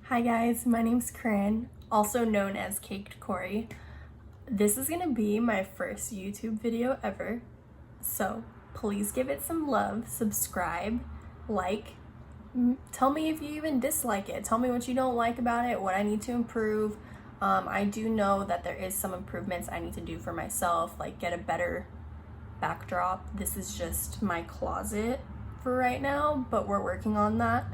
Hi guys, my name's Corinne, also known as Caked Corey. This is gonna be my first YouTube video ever, so please give it some love, subscribe, like, tell me if you even dislike it, tell me what you don't like about it, what I need to improve. I do know that there is some improvements I need to do for myself, like get a better backdrop. This is just my closet for right now, but we're working on that.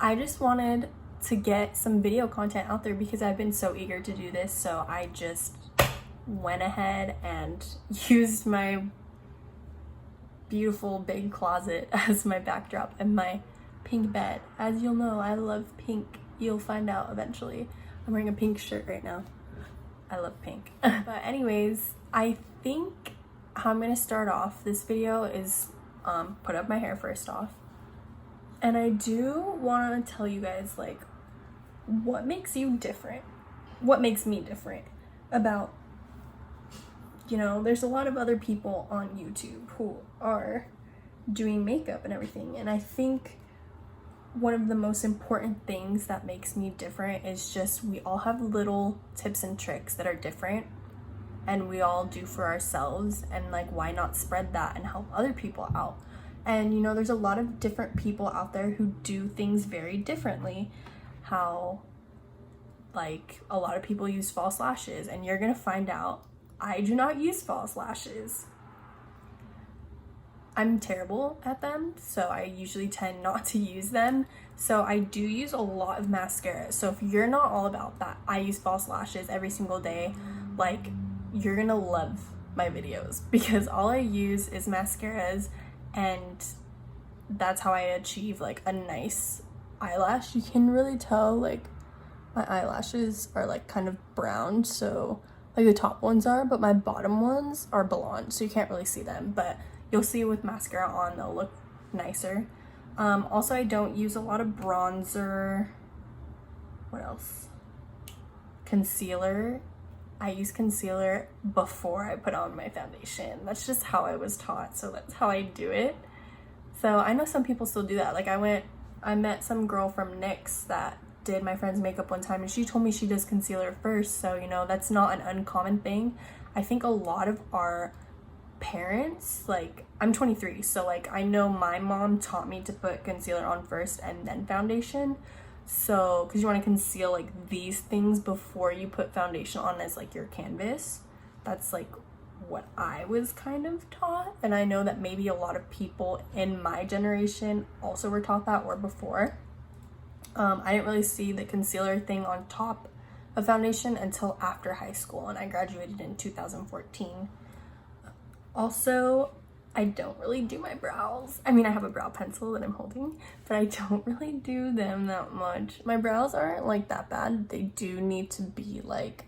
I just wanted to get some video content out there because I've been so eager to do this, so I just went ahead and used my beautiful big closet as my backdrop and my pink bed. As you'll know, I love pink. You'll find out eventually. I'm wearing a pink shirt right now. I love pink. But anyways, I think how I'm gonna start off this video is put up my hair first off. And I do want to tell you guys, like, what makes you different? What makes me different about, you know, there's a lot of other people on YouTube who are doing makeup and everything. And I think one of the most important things that makes me different is just we all have little tips and tricks that are different and we all do for ourselves. And like, why not spread that and help other people out? And you know, there's a lot of different people out there who do things very differently. How, like, a lot of people use false lashes, and you're gonna find out I do not use false lashes. I'm terrible at them, so I usually tend not to use them. So I do use a lot of mascara. So if you're not all about that, I use false lashes every single day, like, you're gonna love my videos because all I use is mascaras. And that's how I achieve like a nice eyelash. You can really tell like my eyelashes are like kind of brown, so like the top ones are, but my bottom ones are blonde, so you can't really see them, but you'll see with mascara on they'll look nicer. Also, I don't use a lot of bronzer. What else? Concealer. I use concealer before I put on my foundation. That's just how I was taught, so that's how I do it. So I know some people still do that. Like I met some girl from NYX that did my friend's makeup one time, and she told me she does concealer first, so you know, that's not an uncommon thing. I think a lot of our parents, like, I'm 23, so like I know my mom taught me to put concealer on first and then foundation. So, because you want to conceal like these things before you put foundation on as like your canvas. That's like what I was kind of taught. And I know that maybe a lot of people in my generation also were taught that or before. I didn't really see the concealer thing on top of foundation until after high school, and I graduated in 2014. Also, I don't really do my brows. I mean, I have a brow pencil that I'm holding, but I don't really do them that much. My brows aren't like that bad. They do need to be like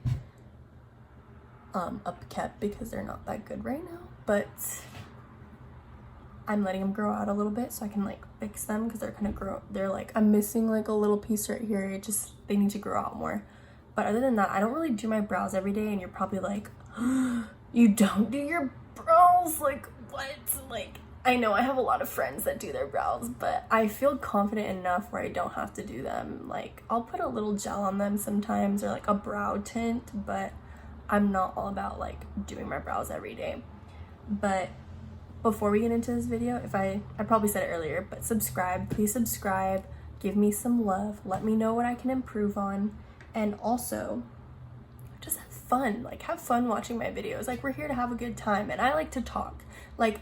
upkept because they're not that good right now, but I'm letting them grow out a little bit so I can like fix them because they're kind of they're like, I'm missing like a little piece right here. They need to grow out more. But other than that, I don't really do my brows every day, and you're probably like, you don't do your brows? Like, what? Like, I know I have a lot of friends that do their brows, but I feel confident enough where I don't have to do them. Like, I'll put a little gel on them sometimes or like a brow tint, but I'm not all about like doing my brows every day. But before we get into this video, I probably said it earlier, but subscribe, please subscribe, give me some love, let me know what I can improve on, and also just have fun. Like, have fun watching my videos. Like, we're here to have a good time, and I like to talk. Like,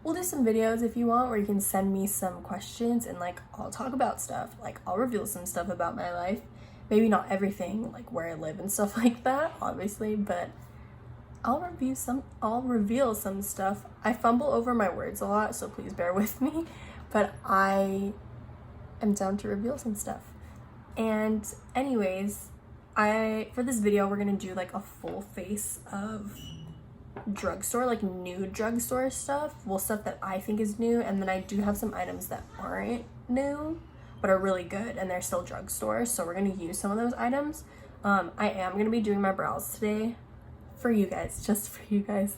we'll do some videos if you want where you can send me some questions, and like, I'll talk about stuff. Like, I'll reveal some stuff about my life. Maybe not everything, like where I live and stuff like that, obviously, but I'll reveal some stuff. I fumble over my words a lot, so please bear with me, but I am down to reveal some stuff. And anyways, for this video, we're gonna do like a full face of drugstore, like new drugstore stuff. Well, stuff that I think is new, and then I do have some items that aren't new but are really good and they're still drugstore, so we're gonna use some of those items. I am gonna be doing my brows today for you guys, just for you guys.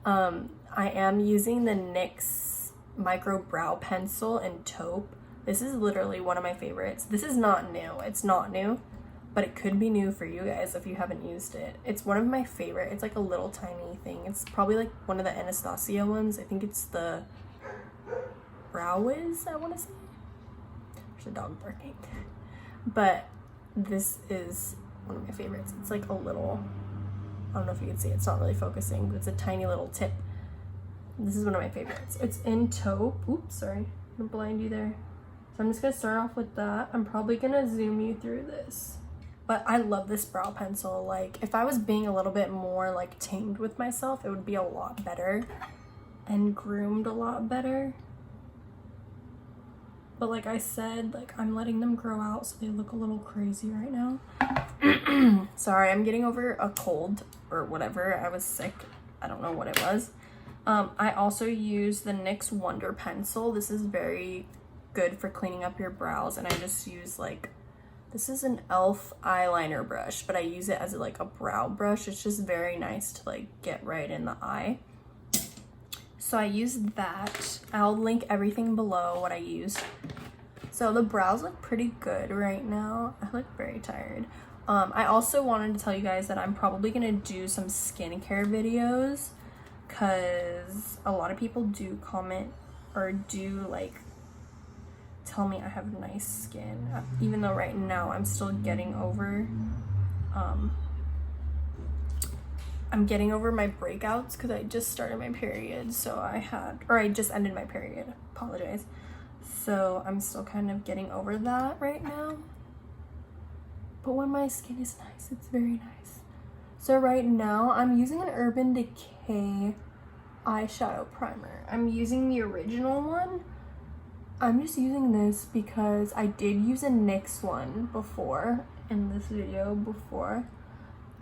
I am using the NYX Micro Brow Pencil in Taupe. This is literally one of my favorites. This is not new. It's not new, but it could be new for you guys if you haven't used it. It's one of my favorite. It's like a little tiny thing. It's probably like one of the Anastasia ones. I think it's the Brow Wiz, I want to say. There's a dog barking. But this is one of my favorites. It's like a little, I don't know if you can see it. It's not really focusing, but it's a tiny little tip. This is one of my favorites. It's in Taupe. Oops, sorry. I'm gonna blind you there. So I'm just gonna start off with that. I'm probably gonna zoom you through this. But I love this brow pencil. Like, if I was being a little bit more like tamed with myself, it would be a lot better and groomed a lot better. But like I said, like I'm letting them grow out so they look a little crazy right now. Sorry, I'm getting over a cold or whatever. I was sick. I don't know what it was. I also use the NYX Wonder Pencil. This is very good for cleaning up your brows, and I just use like, this is an e.l.f. eyeliner brush, but I use it as like a brow brush. It's just very nice to like get right in the eye. So I use that. I'll link everything below what I used. So the brows look pretty good right now. I look very tired. I also wanted to tell you guys that I'm probably gonna do some skincare videos, because a lot of people do comment or do like tell me I have nice skin, even though right now I'm still getting over I'm getting over my breakouts because I just started my period. So I just ended my period, apologize. So I'm still kind of getting over that right now. But when my skin is nice, it's very nice. So right now I'm using an Urban Decay eyeshadow primer. I'm using the original one. I'm just using this because I did use a NYX one before, in this video before,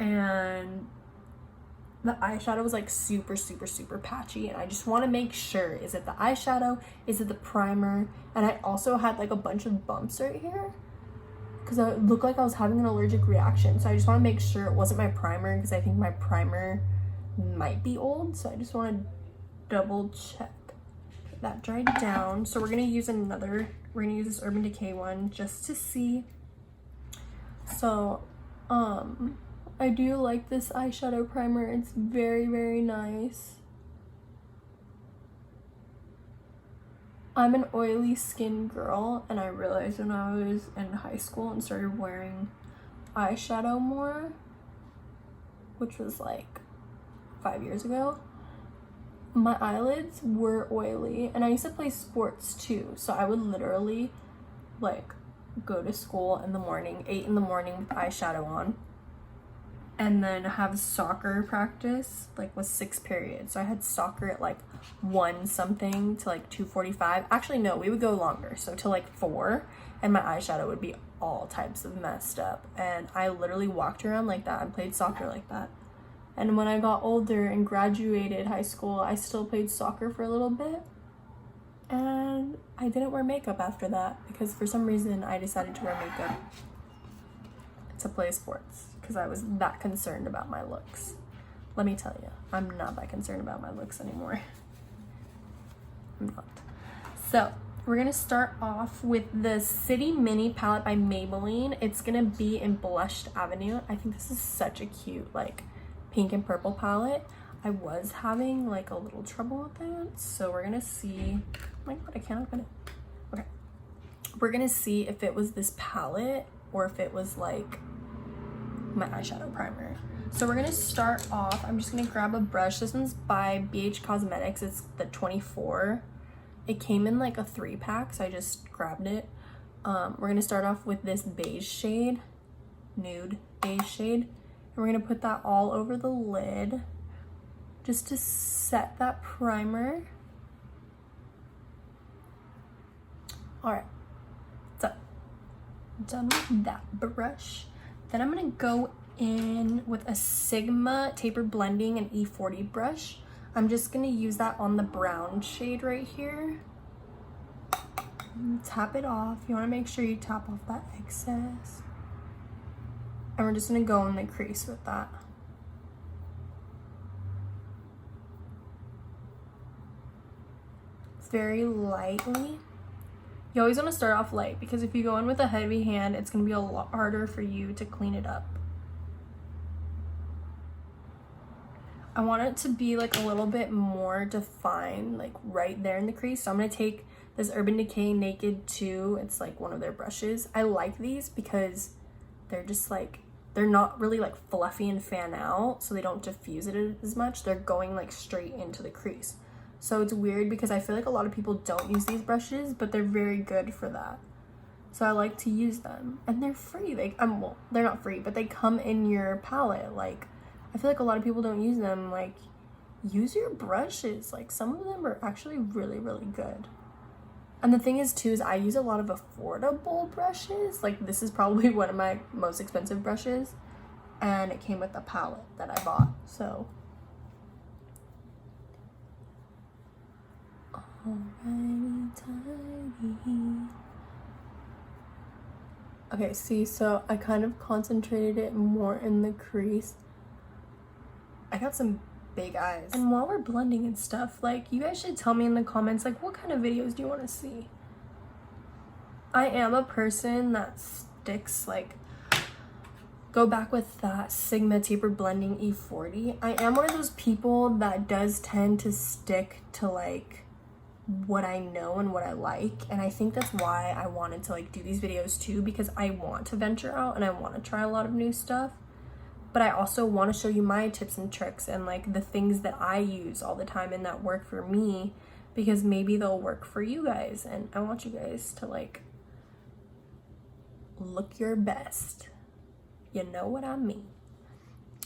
and the eyeshadow was like super patchy, and I just want to make sure, is it the eyeshadow, is it the primer? And I also had like a bunch of bumps right here because it looked like I was having an allergic reaction. So I just want to make sure it wasn't my primer, because I think my primer might be old. So I just want to double check. That dried down. So we're gonna use this Urban Decay one just to see. So I do like this eyeshadow primer. It's very nice. I'm an oily skin girl, and I realized when I was in high school and started wearing eyeshadow more, which was like 5 years ago, my eyelids were oily, and I used to play sports too. So I would literally like go to school in the morning, 8 in the morning with eyeshadow on, and then have soccer practice like with 6 periods. So I had soccer at like 1 something to like 2:45. Actually no, we would go longer, so till like 4, and my eyeshadow would be all types of messed up, and I literally walked around like that and played soccer like that. And when I got older and graduated high school, I still played soccer for a little bit, and I didn't wear makeup after that because for some reason I decided to wear makeup to play sports because I was that concerned about my looks. Let me tell you, I'm not that concerned about my looks anymore. I'm not. So we're gonna start off with the City Mini palette by Maybelline. It's gonna be in Blushed Avenue. I think this is such a cute like pink and purple palette. I was having like a little trouble with it, so we're gonna see. Oh my god, I can't open it. Okay, we're gonna see if it was this palette or if it was like my eyeshadow primer. So we're gonna start off, I'm just gonna grab a brush. This one's by Beige Cosmetics. It's the 24. It came in like a 3-pack, so I just grabbed it. We're gonna start off with this beige shade, nude beige shade. And we're gonna put that all over the lid just to set that primer. All right, so done with that brush. Then I'm gonna go in with a Sigma Taper Blending and E40 brush. I'm just gonna use that on the brown shade right here. Tap it off. You wanna make sure you tap off that excess. And we're just gonna go in the crease with that. It's very lightly. You always want to start off light because if you go in with a heavy hand, it's going to be a lot harder for you to clean it up. I want it to be like a little bit more defined, like right there in the crease. So I'm going to take this Urban Decay Naked 2. It's like one of their brushes. I like these because they're just like, they're not really like fluffy and fan out, so they don't diffuse it as much. They're going like straight into the crease. So it's weird because I feel like a lot of people don't use these brushes, but they're very good for that. So I like to use them, and they're free. Like, well, they're not free, but they come in your palette. Like, I feel like a lot of people don't use them. Like, use your brushes. Like, some of them are actually really, really good. And the thing is too, is I use a lot of affordable brushes. Like, this is probably one of my most expensive brushes, and it came with a palette that I bought. So alrighty, tidy. Okay, see, so I kind of concentrated it more in the crease. I got some big eyes. And while we're blending and stuff, like, you guys should tell me in the comments, like, what kind of videos do you want to see? I am a person that sticks, like, go back with that Sigma Taper Blending E40. I am one of those people that does tend to stick to, like, what I know and what I like, and I think that's why I wanted to, like, do these videos too, because I want to venture out and I want to try a lot of new stuff. But I also want to show you my tips and tricks and like the things that I use all the time and that work for me, because maybe they'll work for you guys, and I want you guys to like look your best. You know what I mean?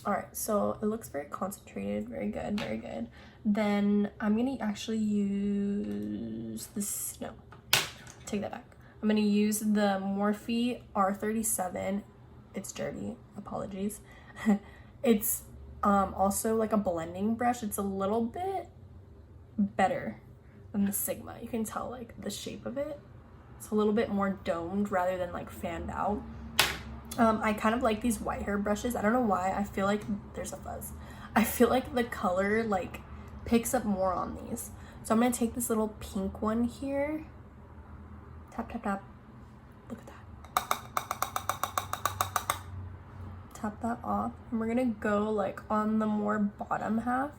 Alright, so it looks very concentrated, very good, very good. Then I'm gonna actually use this, no, take that back. I'm gonna use the Morphe R37. It's dirty, apologies. It's also like a blending brush. It's a little bit better than the Sigma. You can tell like the shape of it. It's a little bit more domed rather than like fanned out. I kind of like these white hair brushes. I don't know why. I feel like there's a fuzz. I feel like the color like picks up more on these. So I'm gonna take this little pink one here. Tap, tap, tap. Look at that. Tap that off, and we're gonna go like on the more bottom half.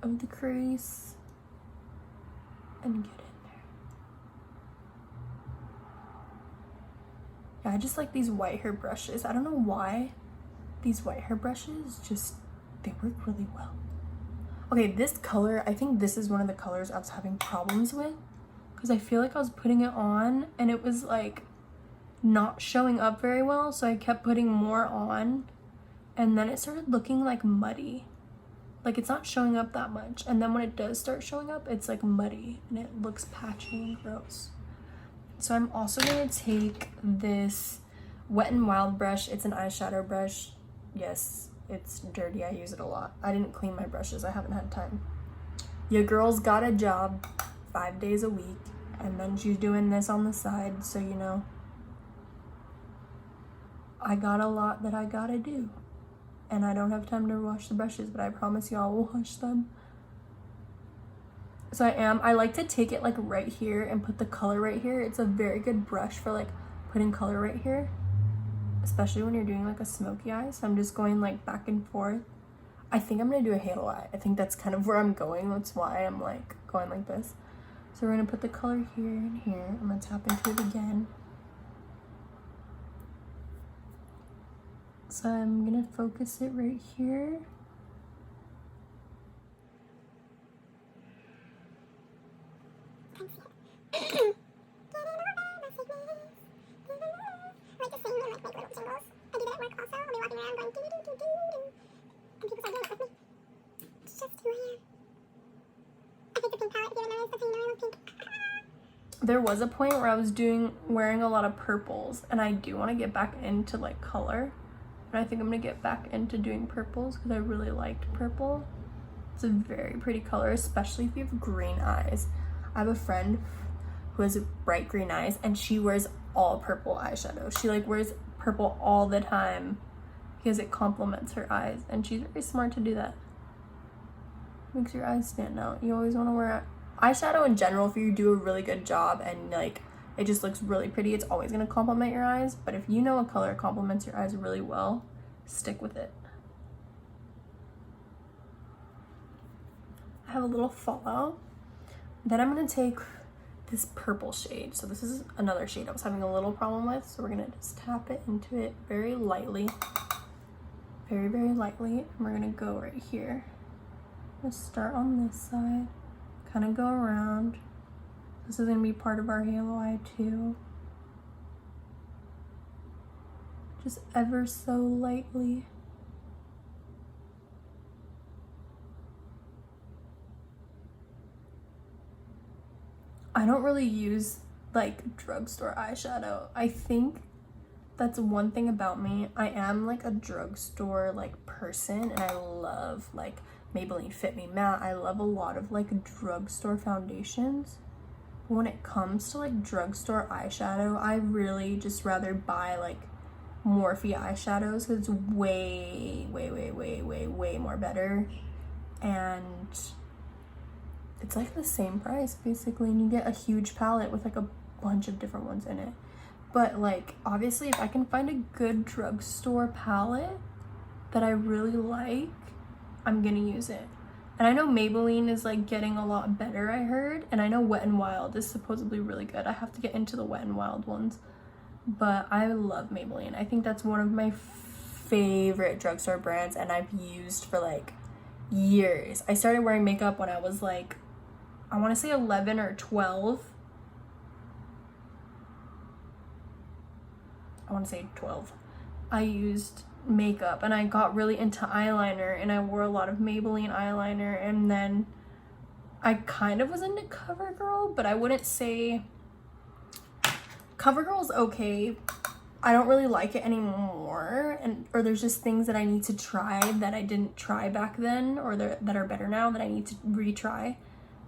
Of the crease and get in there. Yeah, I just like these white hair brushes. I don't know why these white hair brushes just, they work really well. Okay, this color, I think this is one of the colors I was having problems with, because I feel like I was putting it on and it was like not showing up very well, so I kept putting more on and then it started looking like muddy. Like, it's not showing up that much, and then when it does start showing up, it's like muddy and it looks patchy and gross. So I'm also going to take this Wet n Wild brush. It's an eyeshadow brush. Yes, it's dirty. I use it a lot. I didn't clean my brushes. I haven't had time. Your girl's got a job 5 days a week, and then she's doing this on the side, so you know, I got a lot that I gotta do, and I don't have time to wash the brushes, but I promise y'all will wash them. So I like to take it like right here and put the color right here. It's a very good brush for like putting color right here, especially when you're doing like a smoky eye. So I'm just going like back and forth. I think I'm gonna do a halo eye. I think that's kind of where I'm going. That's why I'm like going like this. So we're gonna put the color here and here. I'm gonna tap into it again. So I'm gonna focus it right here. There was a point where I was wearing a lot of purples, and I do want to get back into like color, and I think I'm gonna get back into doing purples because I really liked purple. It's a very pretty color, especially if you have green eyes. I have a friend who has bright green eyes, and she wears all purple eyeshadow. She like wears purple all the time because it complements her eyes, and she's very smart to do that. makes your eyes stand out. You always want to wear eyeshadow in general. If you do a really good job and like it just looks really pretty, it's always going to complement your eyes. But if you know a color complements your eyes really well, stick with it. I have a little fallout. Then I'm going to take this purple shade. So this is another shade I was having a little problem with. So we're going to just tap it into it very lightly. Very, very lightly. And we're going to go right here. Let's start on this side. Kind of go around. This is going to be part of our halo eye too. Just ever so lightly. I don't really use like drugstore eyeshadow. I think that's one thing about me. I am like a drugstore like person, and I love like Maybelline Fit Me matte. I love a lot of like drugstore foundations. But when it comes to like drugstore eyeshadow, I really just rather buy like Morphe eyeshadows because it's way more better, and it's like the same price basically, and you get a huge palette with like a bunch of different ones in it. But like obviously if I can find a good drugstore palette that I really like, I'm gonna use it. And I know Maybelline is like getting a lot better, I heard, and I know Wet n Wild is supposedly really good. I have to get into the Wet n Wild ones, but I love Maybelline. I think that's one of my favorite drugstore brands, and I've used for like years. I started wearing makeup when I was like, I want to say 11 or 12. I want to say 12. I used makeup and I got really into eyeliner, and I wore a lot of Maybelline eyeliner, and then I kind of was into Covergirl, but I wouldn't say Covergirl's okay. I don't really like it anymore, or there's just things that I need to try that I didn't try back then, or that are better now that I need to retry.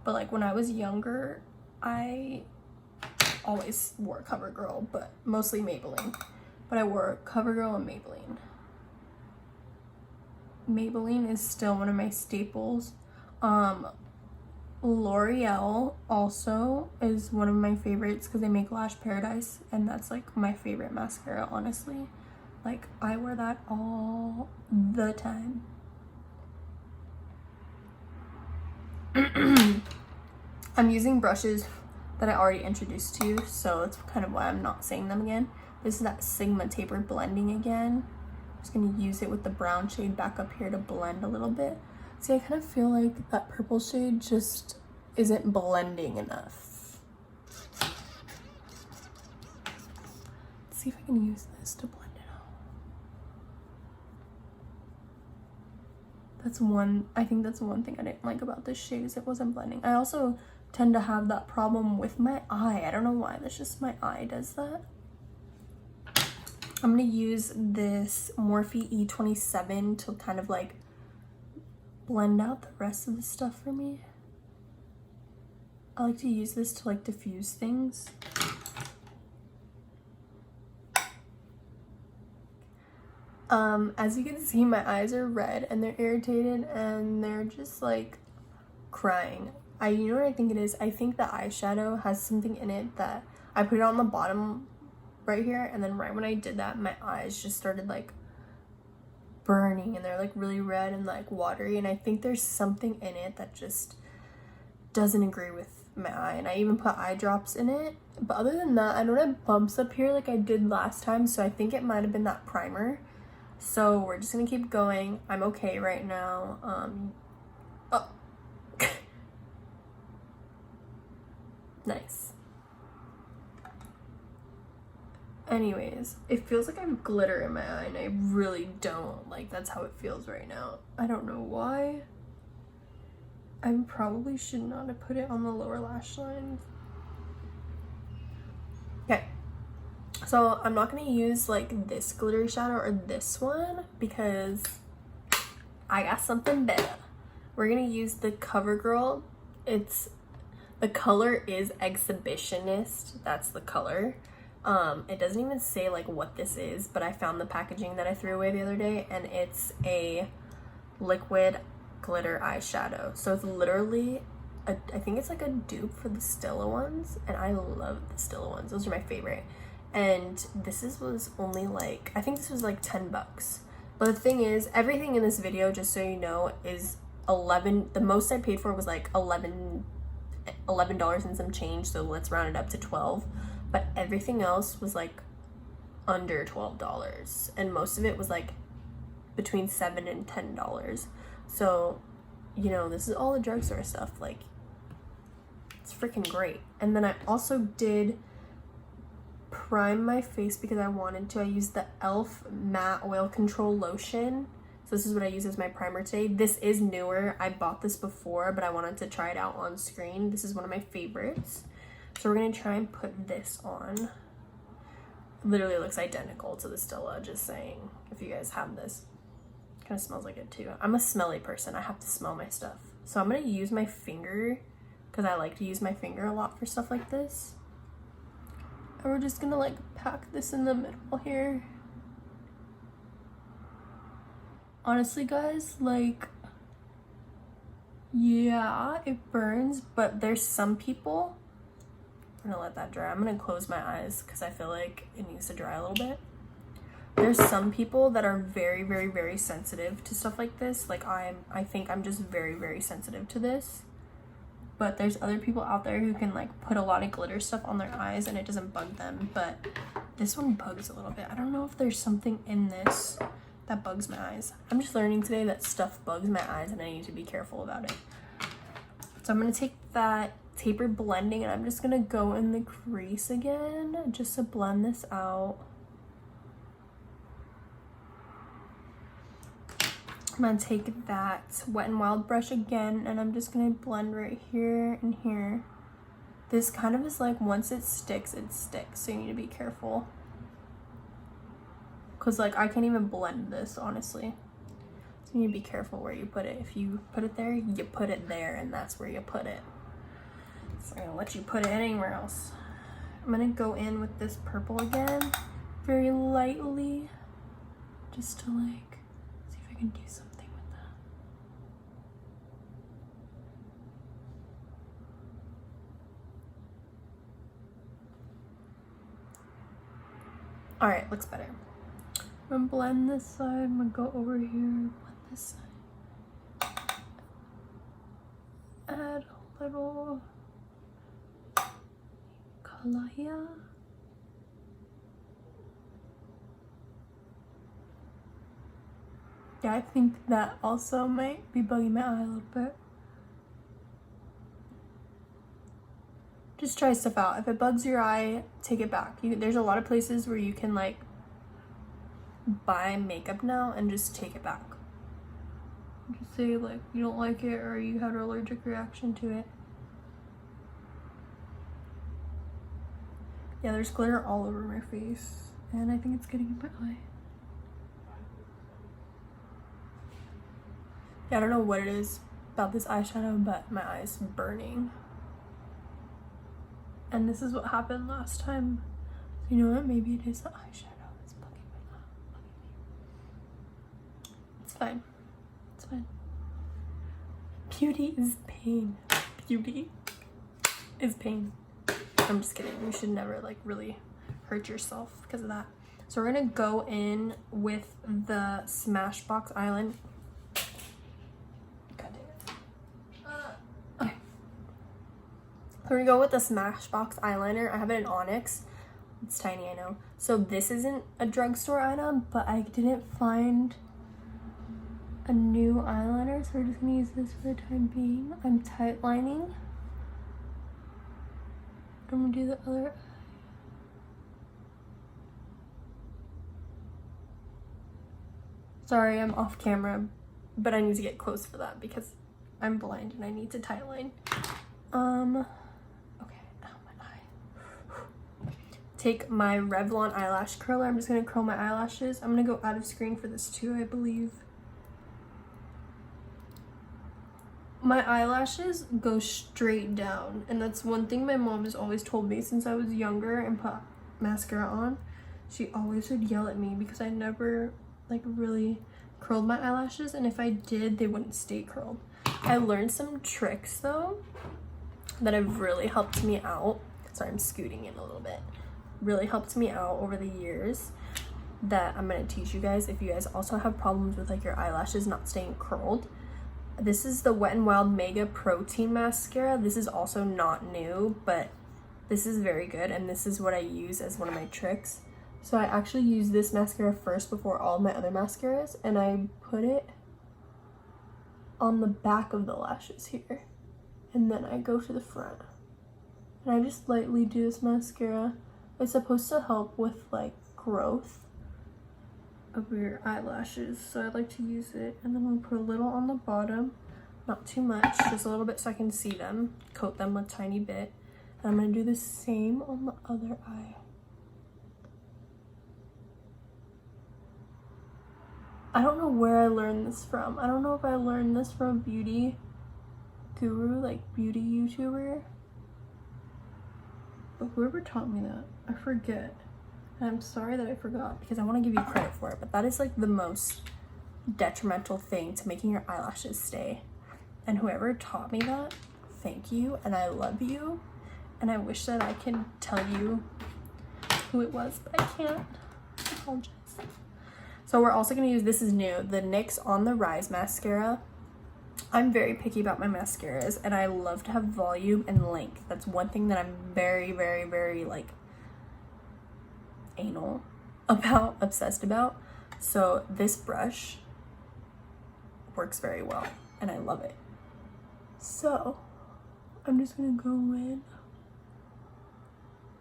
But like when I was younger, I always wore Covergirl, but mostly Maybelline. But I wore Covergirl and Maybelline. Maybelline is still one of my staples. L'Oreal also is one of my favorites because they make Lash Paradise, and that's like my favorite mascara, honestly. Like I wear that all the time. I'm using brushes that I already introduced to you, so that's kind of why I'm not saying them again. This is that Sigma Taper blending again. I'm just gonna use it with the brown shade back up here to blend a little bit. See, I kind of feel like that purple shade just isn't blending enough. Let's see if I can use this to blend it out. I think that's one thing I didn't like about this shade, is it wasn't blending. I also tend to have that problem with my eye. I don't know why, that's just my eye does that. I'm gonna use this Morphe E27 to kind of like blend out the rest of the stuff for me. I like to use this to like diffuse things. As you can see, my eyes are red and they're irritated and they're just like crying. You know what I think it is? I think the eyeshadow has something in it that I put it on the bottom right here, and then right when I did that, my eyes just started like burning and they're like really red and like watery, and I think there's something in it that just doesn't agree with my eye, and I even put eye drops in it. But other than that, I don't have bumps up here like I did last time, so I think it might have been that primer. So we're just gonna keep going. I'm okay right now. Oh. Nice. Anyways, it feels like I have glitter in my eye, and I really don't. Like, that's how it feels right now. I don't know why. I probably should not have put it on the lower lash line. Okay. So, I'm not going to use, like, this glittery shadow or this one because I got something better. We're going to use the Covergirl. The color is Exhibitionist. That's the color. It doesn't even say like what this is, but I found the packaging that I threw away the other day, and it's a liquid glitter eyeshadow. So it's literally I think it's like a dupe for the Stila ones, and I love the Stila ones. Those are my favorite. And was only like, I think this was like 10 bucks. But the thing is, everything in this video, just so you know, is 11. The most I paid for was like $11 and some change, so let's round it up to 12. But everything else was like under $12, and most of it was like between $7 and $10. So, you know, this is all the drugstore stuff. Like, it's freaking great. And then I also did prime my face because I wanted to. I used the e.l.f. matte oil control lotion. So this is what I use as my primer today. This is newer. I bought this before, but I wanted to try it out on screen. This is one of my favorites. So we're gonna try and put this on. Literally looks identical to the Stila, just saying, if you guys have this. Kind of smells like it too. I'm a smelly person. I have to smell my stuff. So I'm gonna use my finger because I like to use my finger a lot for stuff like this. And we're just gonna like pack this in the middle here. Honestly, guys, like, yeah, it burns, but there's some people. I'm gonna let that dry. I'm gonna close my eyes because I feel like it needs to dry a little bit. There's some people that are very, very, very sensitive to stuff like this. Like I think I'm just very, very sensitive to this. But there's other people out there who can like put a lot of glitter stuff on their eyes and it doesn't bug them. But this one bugs a little bit. I don't know if there's something in this that bugs my eyes. I'm just learning today that stuff bugs my eyes and I need to be careful about it. So I'm gonna take that taper blending and I'm just gonna go in the crease again just to blend this out. I'm gonna take that Wet n Wild brush again and I'm just gonna blend right here and here. This kind of is like, once it sticks, so you need to be careful. Cause like I can't even blend this, honestly. So you need to be careful where you put it. If you put it there, you put it there, and that's where you put it. So I'm gonna let you put it anywhere else. I'm gonna go in with this purple again, very lightly, just to like, see if I can do something. All right, looks better. I'm gonna blend this side, I'm gonna go over here, blend this side. Add a little color here. Yeah, I think that also might be bugging my eye a little bit. Just try stuff out. If it bugs your eye, take it back. There's a lot of places where you can like buy makeup now and just take it back. Just say like you don't like it or you had an allergic reaction to it. Yeah, there's glitter all over my face and I think it's getting in my eye. Yeah, I don't know what it is about this eyeshadow, but my eye's burning. And this is what happened last time. So you know what? Maybe it is the eyeshadow that's bugging my eye. It's fine. It's fine. Beauty is pain. Beauty is pain. I'm just kidding. You should never like really hurt yourself because of that. So we're gonna go in with the Smashbox eyeliner. Here we go with the Smashbox eyeliner. I have it in Onyx. It's tiny, I know. So this isn't a drugstore item, but I didn't find a new eyeliner, so we're just gonna use this for the time being. I'm tight lining. I'm gonna do the other eye. Sorry, I'm off camera, but I need to get close for that because I'm blind and I need to tight line. Take my Revlon eyelash curler. I'm just gonna curl my eyelashes. I'm gonna go out of screen for this too, I believe. My eyelashes go straight down, and that's one thing my mom has always told me since I was younger and put mascara on. She always would yell at me because I never like really curled my eyelashes, and if I did, they wouldn't stay curled. I learned some tricks though that have really helped me out. Sorry, I'm scooting in a little bit. Really helped me out over the years that I'm gonna teach you guys if you guys also have problems with like your eyelashes not staying curled. This is the Wet n Wild Mega Protein Mascara. This is also not new, but this is very good, and this is what I use as one of my tricks. So I actually use this mascara first before all my other mascaras, and I put it on the back of the lashes here, and then I go to the front. And I just lightly do this mascara. It's supposed to help with like growth of your eyelashes, so I like to use it. And then we'll put a little on the bottom, not too much, just a little bit so I can see them, coat them a tiny bit. And I'm gonna do the same on the other eye. I don't know where I learned this from. I don't know if I learned this from a beauty guru, like beauty YouTuber, but whoever taught me that, I forget. And I'm sorry that I forgot because I want to give you credit for it, but that is like the most detrimental thing to making your eyelashes stay. And whoever taught me that, thank you, and I love you, and I wish that I can tell you who it was, but I can't. I apologize. So we're also going to use, this is new, the NYX On The Rise mascara. I'm very picky about my mascaras, and I love to have volume and length. That's one thing that I'm very, very, very like anal about, obsessed about. So this brush works very well, and I love it. So I'm just gonna go in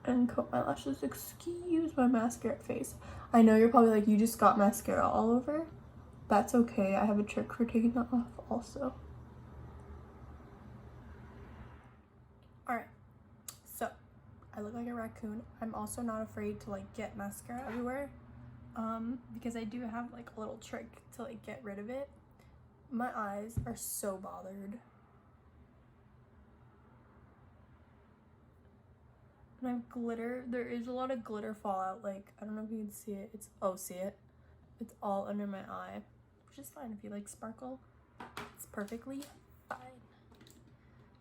and coat my lashes. Excuse my mascara face. I know you're probably like, you just got mascara all over. That's okay. I have a trick for taking that off also. Alright, so I look like a raccoon. I'm also not afraid to like get mascara everywhere, because I do have like a little trick to like get rid of it. My eyes are so bothered. And I have glitter. There is a lot of glitter fallout. Like, I don't know if you can see it. It's, oh, see it? It's all under my eye, which is fine if you like sparkle. It's perfectly fine.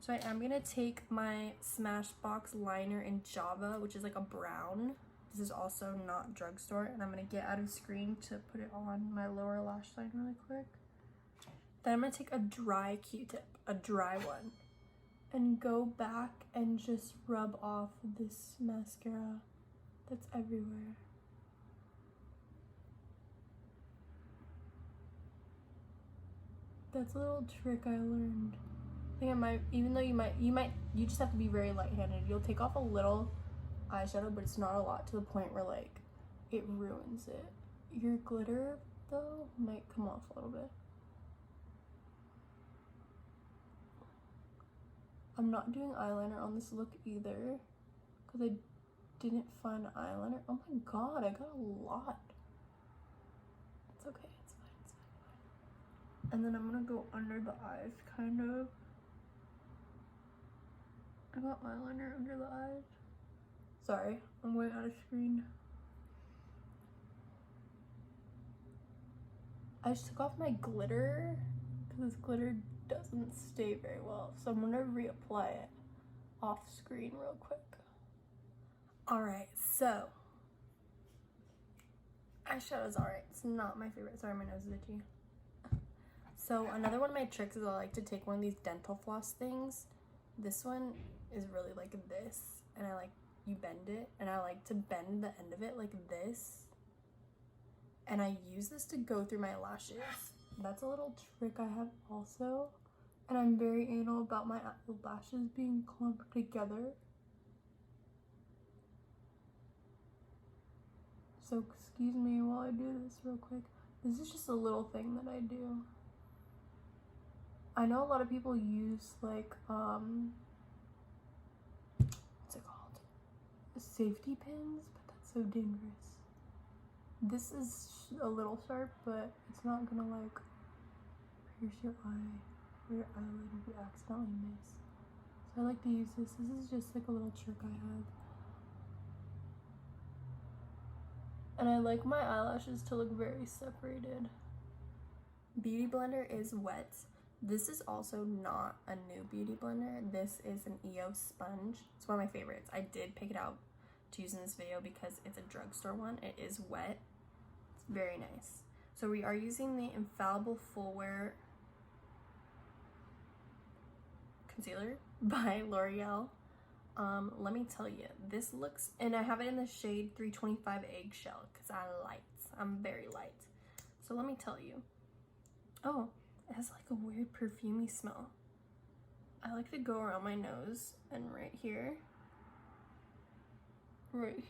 So I am gonna take my Smashbox liner in Java, which is like a brown. This is also not drugstore, and I'm gonna get out of screen to put it on my lower lash line really quick. Then I'm gonna take a dry Q-tip, a dry one, and go back and just rub off this mascara that's everywhere. That's a little trick I learned. I think I might, even though you just have to be very light-handed. You'll take off a little eyeshadow, but it's not a lot, to the point where like it ruins it. Your glitter though might come off a little bit. I'm not doing eyeliner on this look either because I didn't find eyeliner. Oh my god, I got a lot. It's okay, it's fine, it's fine. And then I'm gonna go under the eyes, kind of. I got eyeliner under the eyes. Sorry, I'm way out of screen. I just took off my glitter because this glitter doesn't stay very well, so I'm gonna reapply it off screen real quick. Alright, so eyeshadow's alright. It's not my favorite. Sorry, my nose is itchy. So another one of my tricks is I like to take one of these dental floss things. This one is really like this, and I like, you bend it, and I like to bend the end of it like this, and I use this to go through my lashes. That's a little trick I have also, and I'm very anal about my lashes being clumped together. So excuse me while I do this real quick. This is just a little thing that I do. I know a lot of people use like, what's it called? Safety pins, but that's so dangerous. This is a little sharp, but it's not gonna like pierce your eye or your eyelid if you accidentally miss. So I like to use this. This is just like a little trick I have. And I like my eyelashes to look very separated. beauty blender is wet. This is also not a new beauty blender. This is an EOS sponge. It's one of my favorites. I did pick it out to use in this video because it's a drugstore one. It is wet. It's very nice. So we are using the Infallible Full Wear Concealer by L'Oreal. Let me tell you, this looks, and I have it in the shade 325 Eggshell because I'm very light. So let me tell you. Oh, it has like a weird perfumey smell. I like to go around my nose and right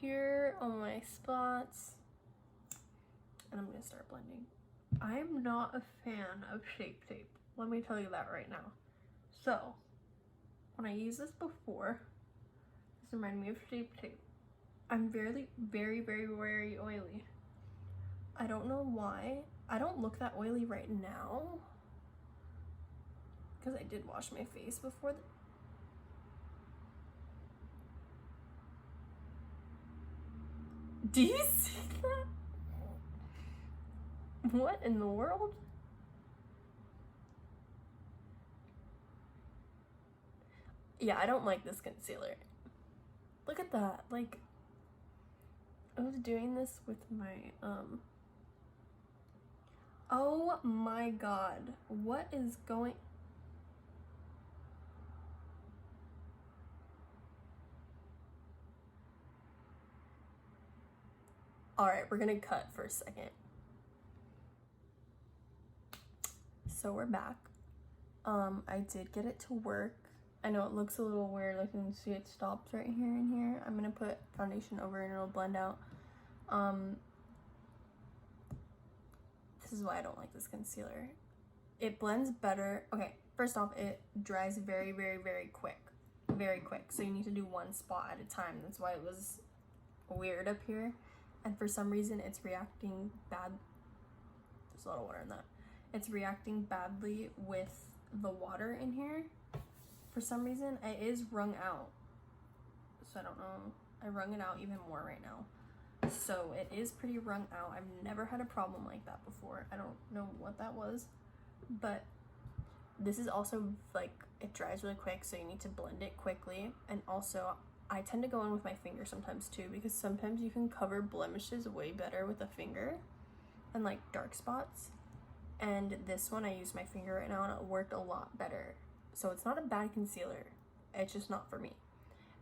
here on my spots, and I'm gonna start blending. I'm not a fan of Shape Tape. Let me tell you that right now. So when I used this before, this reminded me of Shape Tape. I'm very, very, very, very oily. I don't know why. I don't look that oily right now because I did wash my face before the... Do you see that? What in the world? Yeah, I don't like this concealer. Look at that. Like, I was doing this with my, oh my god. What is going... Alright, we're gonna cut for a second. So we're back. I did get it to work. I know it looks a little weird, like you can see it stops right here and here. I'm gonna put foundation over and it'll blend out. This is why I don't like this concealer. It blends better. Okay, first off, it dries very, very, very quick. Very quick. So you need to do one spot at a time. That's why it was weird up here. And for some reason, it's reacting bad. There's a lot of water in that. It's reacting badly with the water in here. For some reason, it is wrung out. So I don't know. I wrung it out even more right now. So it is pretty wrung out. I've never had a problem like that before. I don't know what that was. But this is also like, it dries really quick, so you need to blend it quickly. And also, I tend to go in with my finger sometimes too, because sometimes you can cover blemishes way better with a finger and like dark spots. And this one, I use my finger right now and it worked a lot better. So it's not a bad concealer. It's just not for me.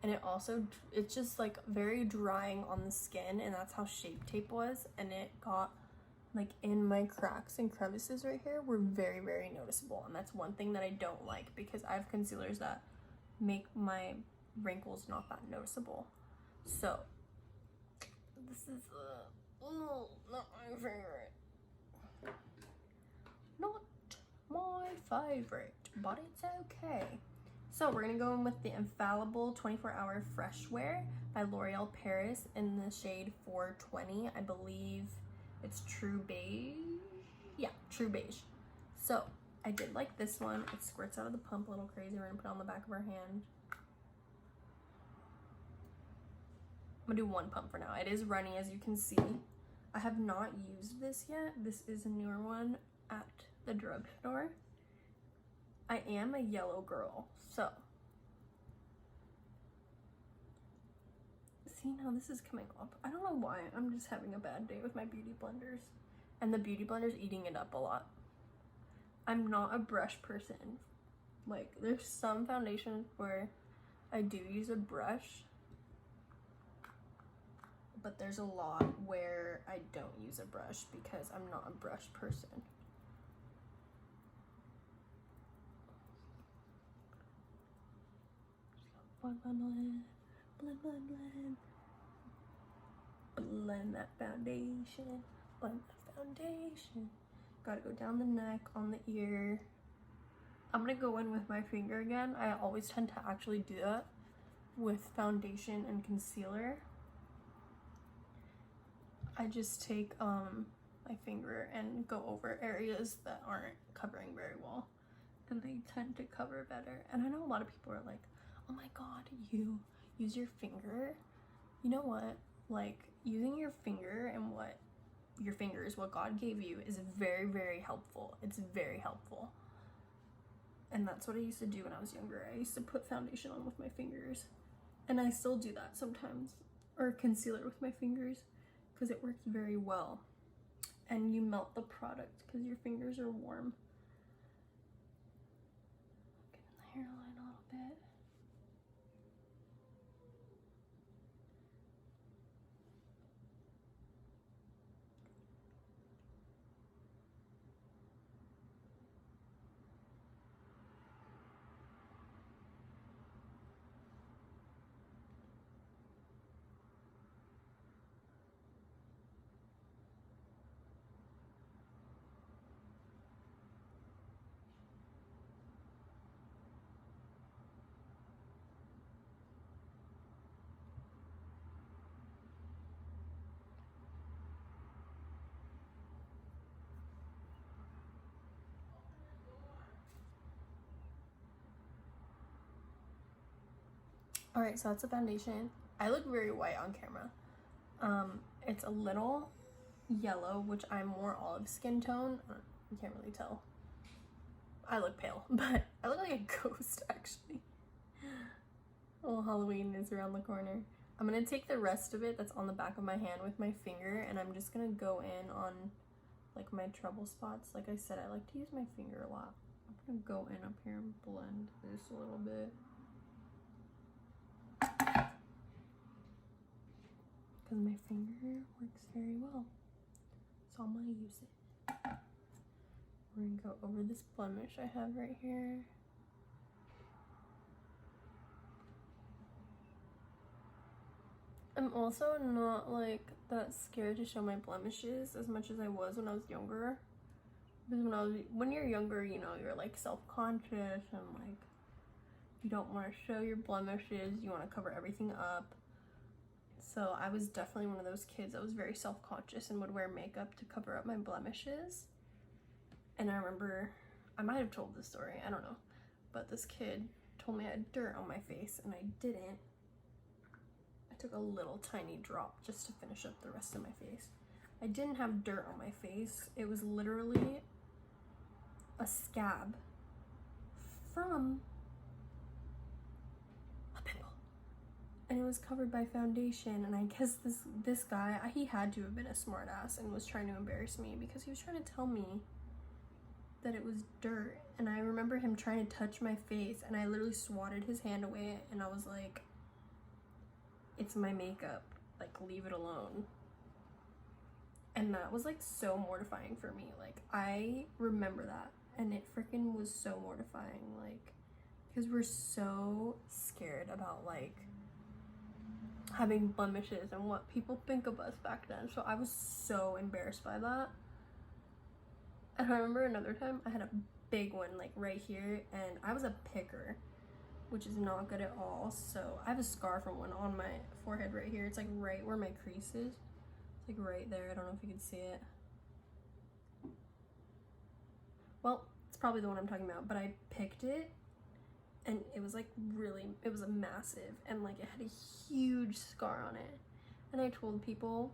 And it also, it's just like very drying on the skin, and that's how Shape Tape was. And it got like in my cracks and crevices right here were very, very noticeable. And that's one thing that I don't like, because I have concealers that make my wrinkles not that noticeable. So this is not my favorite. Not my favorite, but it's okay. So we're gonna go in with the Infallible 24-Hour Fresh Wear by L'Oreal Paris in the shade 420. I believe it's True Beige. Yeah, True Beige. So I did like this one. It squirts out of the pump a little crazy. We're gonna put it on the back of our hand. I'm gonna do one pump for now. It is runny, as you can see. I have not used this yet. This is a newer one at the drugstore. I am a yellow girl, so see, now this is coming up. I don't know why. I'm just having a bad day with my beauty blenders, and the beauty blender's eating it up a lot. I'm not a brush person. Like, there's some foundations where I do use a brush, but there's a lot where I don't use a brush because I'm not a brush person. Blend, blend, blend, blend, blend, blend. Blend that foundation, blend that foundation. Gotta go down the neck, on the ear. I'm gonna go in with my finger again. I always tend to actually do that with foundation and concealer. I just take my finger and go over areas that aren't covering very well, and they tend to cover better. And I know a lot of people are like, oh my god, you use your finger. You know what, like, using your finger and what your fingers, what God gave you, is very, very helpful. It's very helpful. And that's what I used to do when I was younger. I used to put foundation on with my fingers. And I still do that sometimes. Or concealer with my fingers, because it works very well. And you melt the product because your fingers are warm. Get in the hairline a little bit. Alright, so that's the foundation. I look very white on camera. It's a little yellow, which I'm more olive skin tone. You can't really tell. I look pale, but I look like a ghost, actually. Well, Halloween is around the corner. I'm gonna take the rest of it that's on the back of my hand with my finger, and I'm just gonna go in on like my trouble spots. Like I said, I like to use my finger a lot. I'm gonna go in up here and blend this a little bit. Because my finger works very well. So I'm gonna use it. We're gonna go over this blemish I have right here. I'm also not like that scared to show my blemishes as much as I was when I was younger. Because when you're younger, you know, you're like self-conscious and like you don't want to show your blemishes, you want to cover everything up. So I was definitely one of those kids that was very self-conscious and would wear makeup to cover up my blemishes. And I remember, I might have told this story, I don't know, but this kid told me I had dirt on my face and I didn't. I took a little tiny drop just to finish up the rest of my face. I didn't have dirt on my face. It was literally a scab from a pimple. And it was covered by foundation, and I guess this guy, he had to have been a smart ass and was trying to embarrass me because he was trying to tell me that it was dirt. And I remember him trying to touch my face, and I literally swatted his hand away, and I was like, it's my makeup, like leave it alone. And that was like so mortifying for me. Like I remember that, and it freaking was so mortifying, like because we're so scared about like having blemishes and what people think of us back then. So I was so embarrassed by that. And I remember another time I had a big one like right here, and I was a picker, which is not good at all. So I have a scar from one on my forehead right here. It's like right where my crease is. It's like right there. I don't know if you can see it. Well, it's probably the one I'm talking about, but I picked it and it was like really, it was a massive, and like it had a huge scar on it. And I told people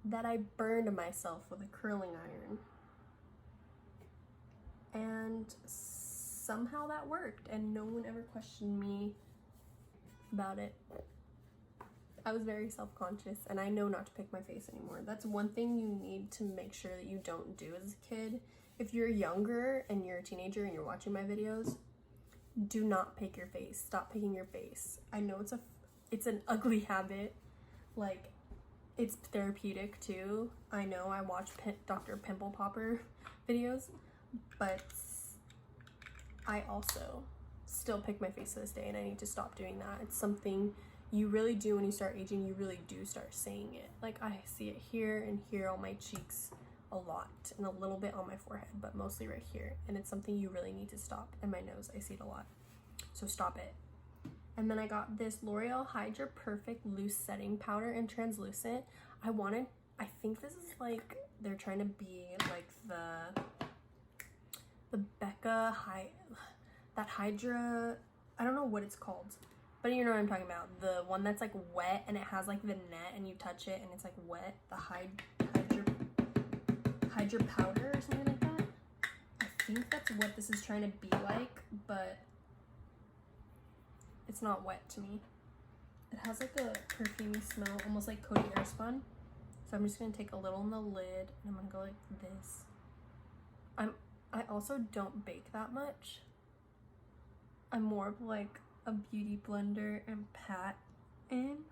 that I burned myself with a curling iron. And somehow that worked, and no one ever questioned me about it. I was very self-conscious, and I know not to pick my face anymore. That's one thing you need to make sure that you don't do as a kid. If you're younger and you're a teenager and you're watching my videos, do not pick your face. Stop picking your face. I know it's an ugly habit. Like, it's therapeutic too. I know I watch Dr. Pimple Popper videos, but I also still pick my face to this day, and I need to stop doing that. It's something you really do when you start aging. You really do start saying it. Like I see it here and here on my cheeks a lot, and a little bit on my forehead, but mostly right here. And it's something you really need to stop. And my nose, I see it a lot. So stop it. And then I got this L'Oreal Hydra Perfect Loose Setting Powder in Translucent. I think this is like, they're trying to be like the Becca that Hydra, I don't know what it's called, But you know what I'm talking about. The one that's like wet and it has like the net and you touch it and it's like wet. The Hydra powder or something like that. I think that's what this is trying to be like, but it's not wet to me. It has like a perfumey smell, almost like Coty Airspun. So I'm just gonna take a little in the lid and I'm gonna go like this. I also don't bake that much. I'm more of like a beauty blender and pat in,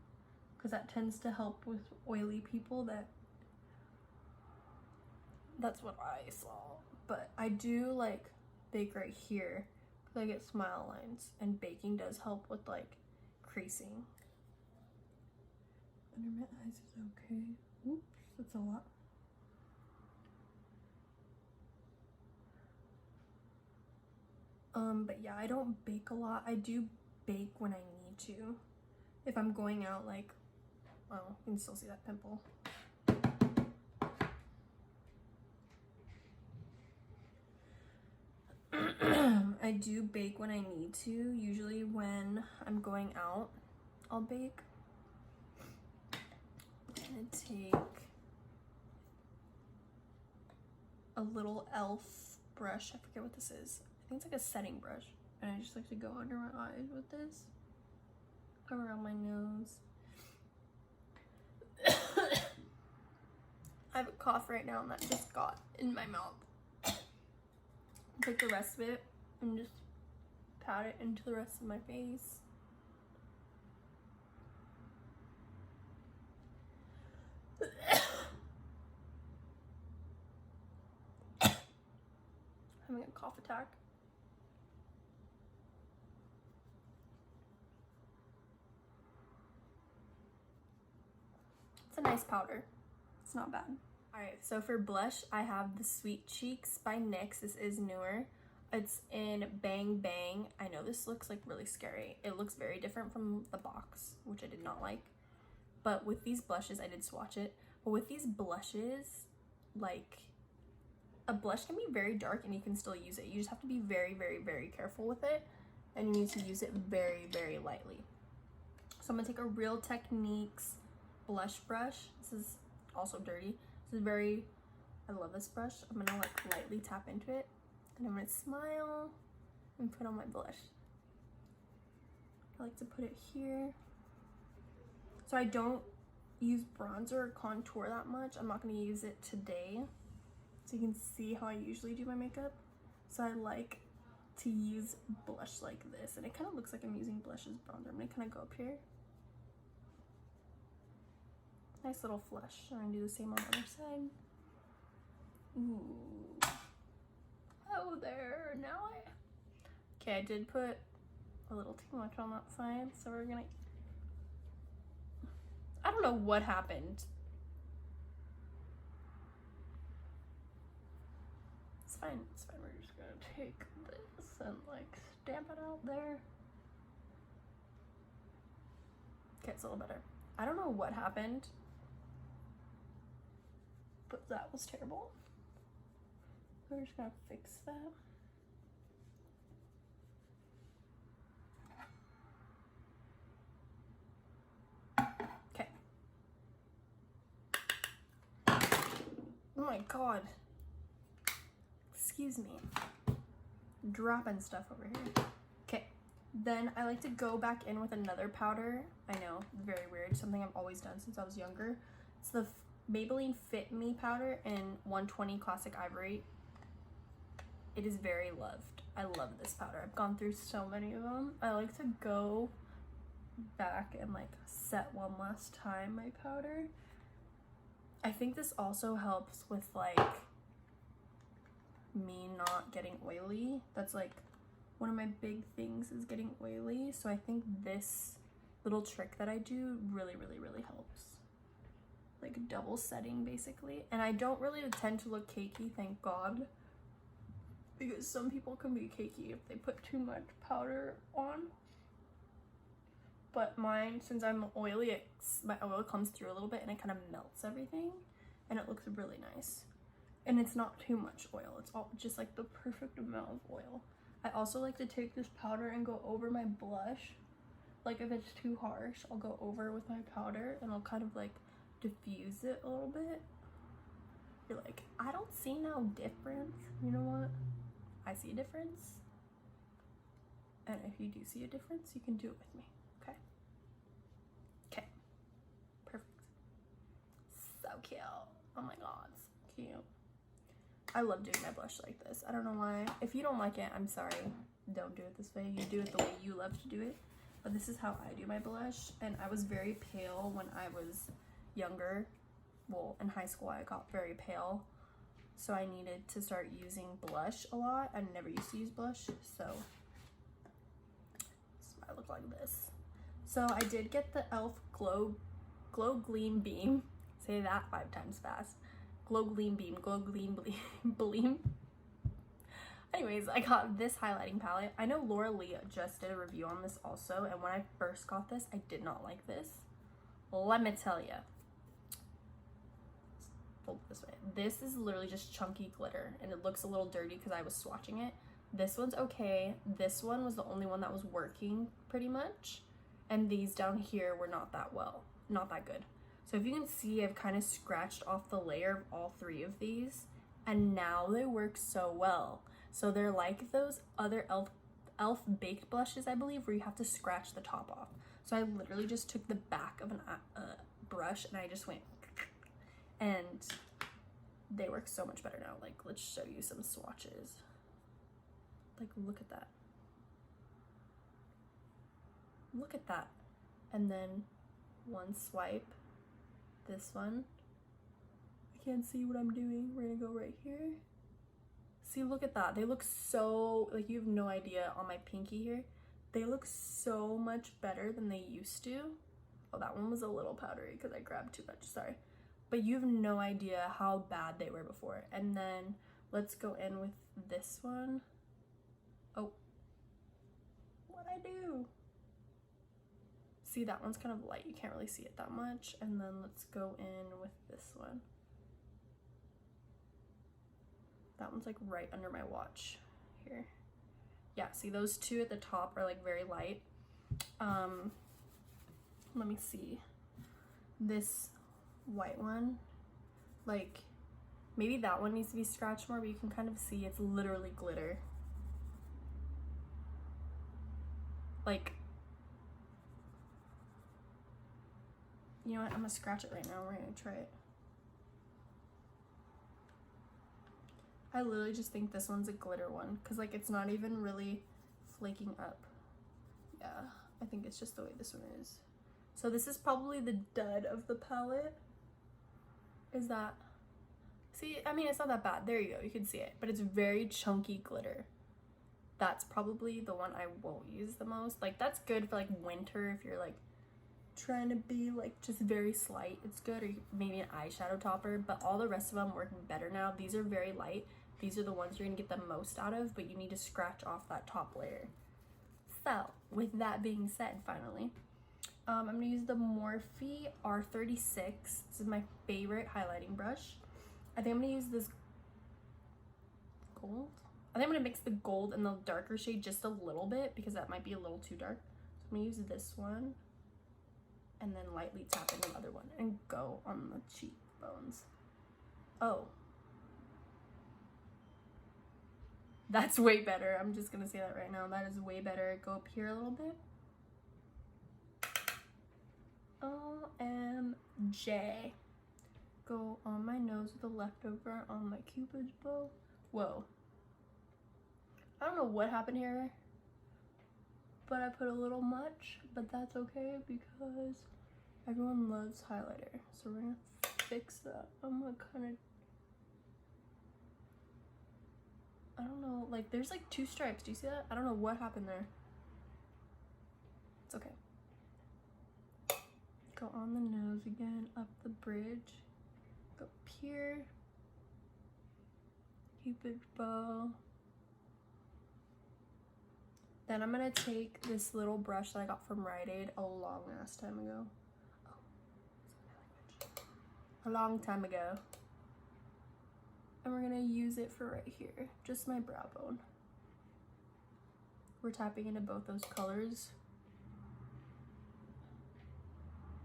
because that tends to help with oily people. That's what I saw. But I do like bake right here because I get smile lines, and baking does help with like creasing. Under my eyes is okay. Oops, that's a lot. But yeah, I don't bake a lot. I do bake when I need to. If I'm going out, like, oh, you can still see that pimple. I do bake when I need to. Usually when I'm going out, I'll bake. I'm gonna take a little e.l.f. brush. I forget what this is. I think it's like a setting brush. And I just like to go under my eyes with this. Around my nose. I have a cough right now and that just got in my mouth. Take the rest of it and just pat it into the rest of my face. Having a cough attack. It's a nice powder. It's not bad. Alright, so for blush, I have the Sweet Cheeks by NYX. This is newer. It's in Bang Bang. I know this looks like really scary. It looks very different from the box, which I did not like. But with these blushes, I did swatch it. But with these blushes, like, a blush can be very dark and you can still use it. You just have to be very, very, very careful with it. And you need to use it very, very lightly. So I'm gonna take a Real Techniques blush brush. This is also dirty. This is very, I love this brush. I'm gonna like lightly tap into it. And I'm gonna smile and put on my blush. I like to put it here. So I don't use bronzer or contour that much. I'm not gonna use it today. So you can see how I usually do my makeup. So I like to use blush like this. And it kind of looks like I'm using blush as bronzer. I'm gonna kind of go up here. Nice little flush. I'm gonna do the same on the other side. Ooh. Oh, there. Now okay, I did put a little too much on that side. So we're gonna, I don't know what happened. It's fine, it's fine. We're just gonna take this and like stamp it out there. Okay, it's a little better. I don't know what happened, but that was terrible. We're just gonna fix that. Okay. Oh my god. Excuse me. Dropping stuff over here. Okay. Then I like to go back in with another powder. I know, very weird. Something I've always done since I was younger. It's the Maybelline Fit Me powder in 120 Classic Ivory. It is very loved. I love this powder. I've gone through so many of them. I like to go back and like set one last time my powder. I think this also helps with like me not getting oily. That's like one of my big things is getting oily. So I think this little trick that I do really, really, really helps. Like double setting basically. And I don't really tend to look cakey, thank God. Because some people can be cakey if they put too much powder on. But mine, since I'm oily, my oil comes through a little bit and it kind of melts everything. And it looks really nice. And it's not too much oil. It's all just like the perfect amount of oil. I also like to take this powder and go over my blush Like if it's too harsh, I'll go over with my powder and I'll kind of like diffuse it a little bit. You're like, I don't see no difference. You know what? I see a difference. And if you do see a difference, you can do it with me, okay? Okay, perfect. So cute. Oh my god, so cute. I love doing my blush like this. I don't know why. If you don't like it, I'm sorry. Don't do it this way. You do it the way you love to do it. But this is how I do my blush. And I was very pale when I was younger. Well, in high school, I got very pale. So I needed to start using blush a lot. I never used to use blush, so I look like this. So I did get the e.l.f. Glow Gleam Beam. Say that 5 times fast. Glow Gleam Beam. Glow Gleam Beam. Anyways, I got this highlighting palette. I know Loreal just did a review on this also, and when I first got this, I did not like this. Let me tell you. Hold it this way. This is literally just chunky glitter, and it looks a little dirty because I was swatching it. This one's okay. This one was the only one that was working pretty much, and these down here were not that good. So if you can see, I've kind of scratched off the layer of all 3 of these, and now they work so well. So they're like those other e.l.f. baked blushes, I believe, where you have to scratch the top off. So I literally just took the back of a brush and I just went, and they work so much better now. Like, let's show you some swatches. Like, look at that. Look at that. And then one swipe, this one. I can't see what I'm doing. We're gonna go right here. See, look at that. They look so, like, you have no idea on my pinky here. They look so much better than they used to. Oh, that one was a little powdery because I grabbed too much, sorry. But you have no idea how bad they were before. And then let's go in with this one. Oh, what'd I do? See, that one's kind of light. You can't really see it that much. And then let's go in with this one. That one's like right under my watch here. Yeah, see, those 2 at the top are like very light. Let me see. This white one, like, maybe that one needs to be scratched more, but you can kind of see it's literally glitter. Like, you know what, I'm gonna scratch it right now. We're gonna try it. I literally just think this one's a glitter one because, like, it's not even really flaking up. Yeah, I think it's just the way this one is. So this is probably the dud of the palette. Is that, see, I mean, it's not that bad. There you go, you can see it, but it's very chunky glitter. That's probably the one I won't use the most. Like, that's good for like winter if you're like trying to be like just very slight. It's good, or maybe an eyeshadow topper, but all the rest of them work better now. These are very light. These are the ones you're gonna get the most out of, but you need to scratch off that top layer. So with that being said, finally, I'm gonna use the Morphe R36. This is my favorite highlighting brush. I think I'm gonna use this gold. I think I'm gonna mix the gold and the darker shade just a little bit because that might be a little too dark. So I'm gonna use this one and then lightly tap in the other one and go on the cheekbones. Oh. That's way better. I'm just gonna say that right now. That is way better. Go up here a little bit. OMG. Go on my nose with the leftover on my Cupid's bow. Whoa. I don't know what happened here, but I put a little much, but that's okay because everyone loves highlighter. So we're gonna fix that. I'm gonna kind of, I don't know, like there's like 2 stripes. Do you see that? I don't know what happened there. It's okay. Go on the nose again, up the bridge. Go up here. Cupid's bow. Then I'm gonna take this little brush that I got from Rite Aid a long ass time ago. Oh, a long time ago. And we're gonna use it for right here, just my brow bone. We're tapping into both those colors.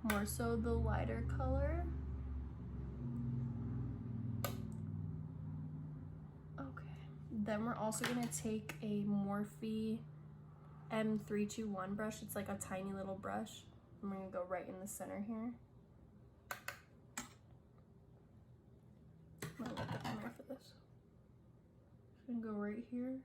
more so the lighter color. Okay, then we're also gonna take a Morphe M321 brush. It's like a tiny little brush. I'm gonna go right in the center here. I'm gonna look at the mirror for this. I'm gonna go right here.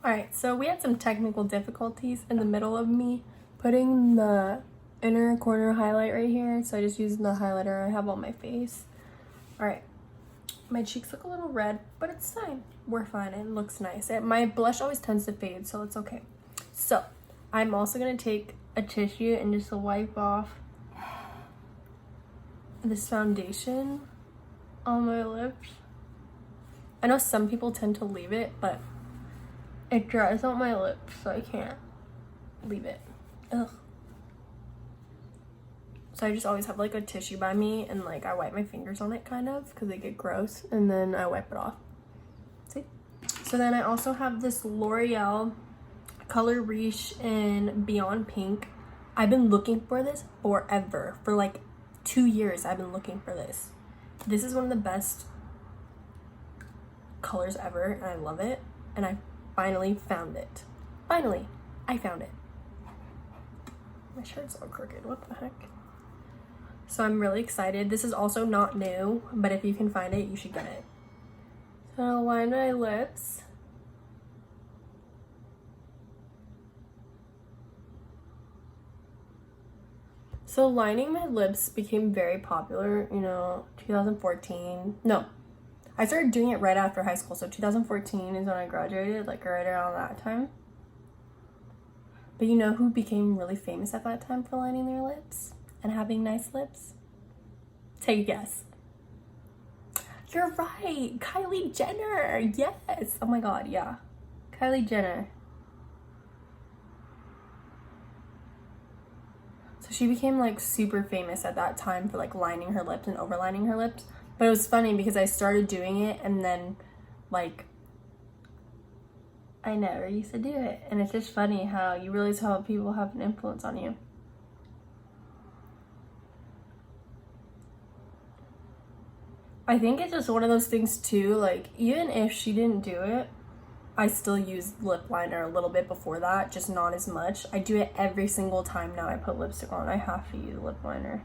Alright, so we had some technical difficulties in the middle of me putting the inner corner highlight right here, so I just used the highlighter I have on my face. Alright, my cheeks look a little red, but it's fine. We're fine, it looks nice. My blush always tends to fade, so it's okay. So, I'm also going to take a tissue and just wipe off this foundation on my lips. I know some people tend to leave it, but it dries out my lips, so I can't leave it. Ugh. So I just always have like a tissue by me, and like I wipe my fingers on it kind of because they get gross, and then I wipe it off. See? So then I also have this L'Oreal Color Riche in Beyond Pink. I've been looking for this forever. For like 2 years I've been looking for this. This is one of the best colors ever, and I love it, and I finally found it. Finally, I found it. My shirt's all crooked, what the heck? So I'm really excited. This is also not new, but if you can find it, you should get it. So I'll line my lips. So lining my lips became very popular, you know, 2014. No, I started doing it right after high school. So 2014 is when I graduated, like right around that time. But you know who became really famous at that time for lining their lips and having nice lips? Take a guess. You're right, Kylie Jenner. Yes. Oh my God, yeah. Kylie Jenner. So she became like super famous at that time for like lining her lips and overlining her lips. But it was funny because I started doing it and then like I never used to do it. And it's just funny how you realize how people have an influence on you. I think it's just one of those things too, like even if she didn't do it, I still use lip liner a little bit before that, just not as much. I do it every single time now I put lipstick on. I have to use lip liner.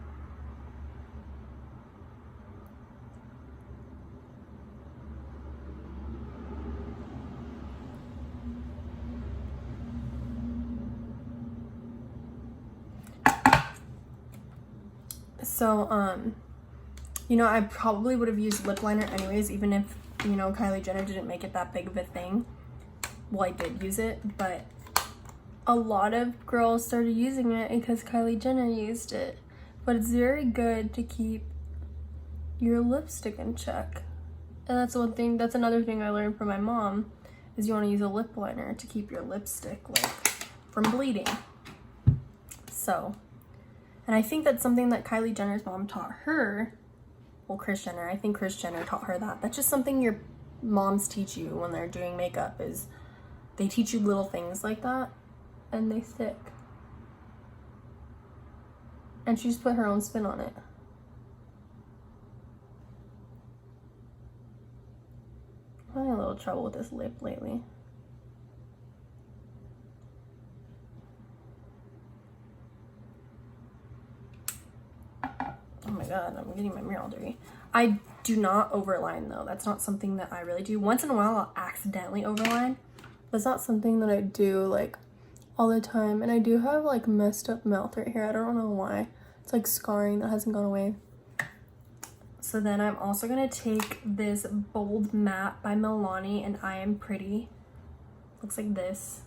So, you know, I probably would have used lip liner anyways, even if, you know, Kylie Jenner didn't make it that big of a thing. Well, I did use it, but a lot of girls started using it because Kylie Jenner used it. But it's very good to keep your lipstick in check. And that's one thing, that's another thing I learned from my mom, is you want to use a lip liner to keep your lipstick like from bleeding. So, and I think that's something that Kylie Jenner's mom taught her. Well, Kris Jenner, I think Kris Jenner taught her that. That's just something your moms teach you when they're doing makeup, is they teach you little things like that and they stick. And she's put her own spin on it. I'm having a little trouble with this lip lately. Oh my God, I'm getting my mirror all dirty. I do not overline though. That's not something that I really do. Once in a while I'll accidentally overline. That's not something that I do like all the time. And I do have like messed up mouth right here. I don't know why. It's like scarring that hasn't gone away. So then I'm also gonna take this Bold Matte by Milani and I Am Pretty. Looks like this.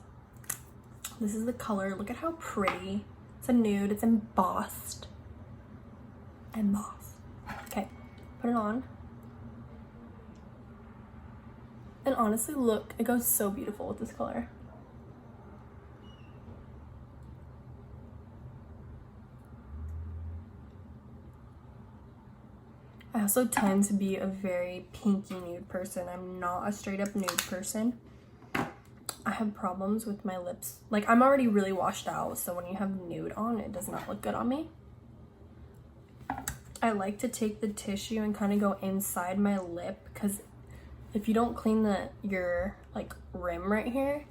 This is the color. Look at how pretty. It's a nude. It's embossed. Embossed. Okay, put it on. And honestly, look, it goes so beautiful with this color. I also tend to be a very pinky nude person. I'm not a straight up nude person. I have problems with my lips. Like, I'm already really washed out, so when you have nude on, it does not look good on me. I like to take the tissue and kind of go inside my lip, because if you don't clean your like rim right here,